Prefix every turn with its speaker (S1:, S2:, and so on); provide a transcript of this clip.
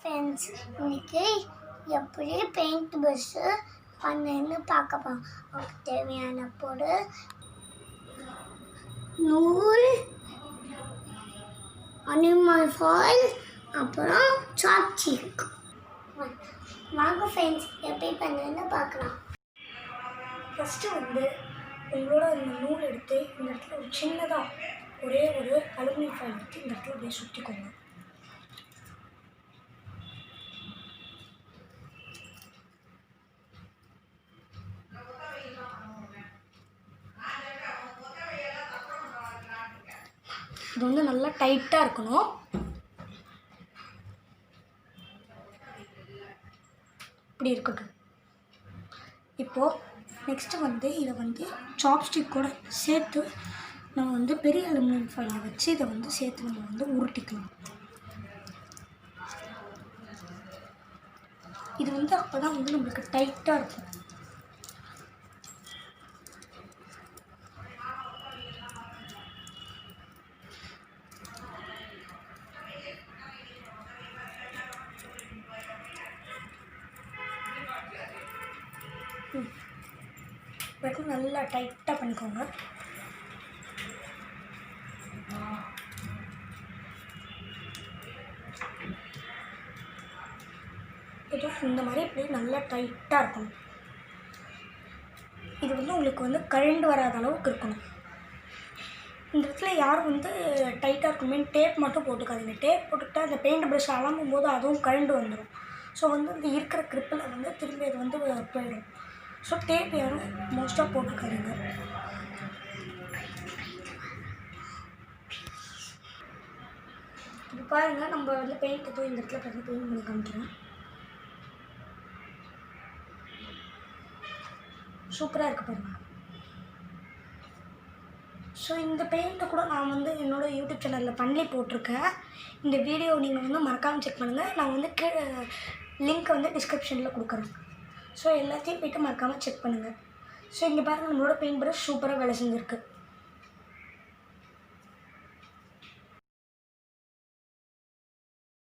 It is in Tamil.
S1: ஃப்ரெண்ட்ஸ், இன்னைக்கு எப்படி பெயிண்ட் ப்ரஷ்ஷு பண்ணேன்னு பார்க்கலாம். அதுக்கு தேவையான பொருள் நூல், அனிமல் ஃபாயில், அப்புறம் சாப்ஸ்டிக். வாங்க ஃப்ரெண்ட்ஸ், எப்படி பண்ணேன்னு பார்க்கலாம்.
S2: ஃபஸ்ட்டு உங்களோட இந்த நூல் எடுத்து இந்த இடத்துல ஒரு சின்னதாக ஒரே ஒரு அலுமினியம் ஃபாயில் எடுத்து இந்த இடத்துல அப்படியே சுற்றிக்கோங்க. இது நல்லா டைட்டாக இருக்கணும். இப்படி இருக்கட்டும். இப்போது நெக்ஸ்ட்டு இதை சாப்ஸ்டிக் கூட சேர்த்து நம்ம பெரிய அலுமினியம் ஃபாயிலை வச்சு இதை சேர்த்து நம்ம உருட்டிக்கலாம். இது அப்போ தான் நம்மளுக்கு டைட்டாக இருக்கும். நல்லா டைட்டாக பண்ணிக்கோங்க. இந்த மாதிரி இப்படி நல்லா டைட்டாக இருக்கணும். இது உங்களுக்கு கழண்டு வராத அளவுக்கு இருக்கணும். இந்த இடத்துல யாரும் டைட்டாக இருக்குமே டேப் மட்டும் போட்டுக்காதீங்க. டேப் போட்டுக்கிட்டால் அந்த பெயிண்ட் ப்ரஷ் அலம்பும் போது அதுவும் கழண்டு வந்துடும். ஸோ இந்த இருக்கிற கிரிப்பில் திரும்பி அது போயிடும். ஸோ டேப் யாரும் மோஸ்ட்டாக போட்டுக்காதீங்க. இப்போ பாருங்கள், நம்ம பெயிண்ட் போய் இந்த இடத்துல பெயிண்ட் பண்ணி காமிக்கிறேன். சூப்பராக இருக்குது பாருங்கள். ஸோ இந்த பெயிண்ட்டை கூட நான் என்னோடய யூடியூப் சேனலில் பண்ணி போட்டிருக்கேன். இந்த வீடியோ நீங்கள் மறக்காமல் செக் பண்ணுங்கள். நான் கீழே லிங்க் டிஸ்கிரிப்ஷனில் கொடுக்குறேன். ஸோ எல்லாத்தையும் போய்ட்டு மறக்காமல் செக் பண்ணுங்கள். ஸோ இங்கே பாருங்கள், நம்மளோட பெயிண்ட் ப்ரஷ் சூப்பராக வேலை செஞ்சுருக்கு.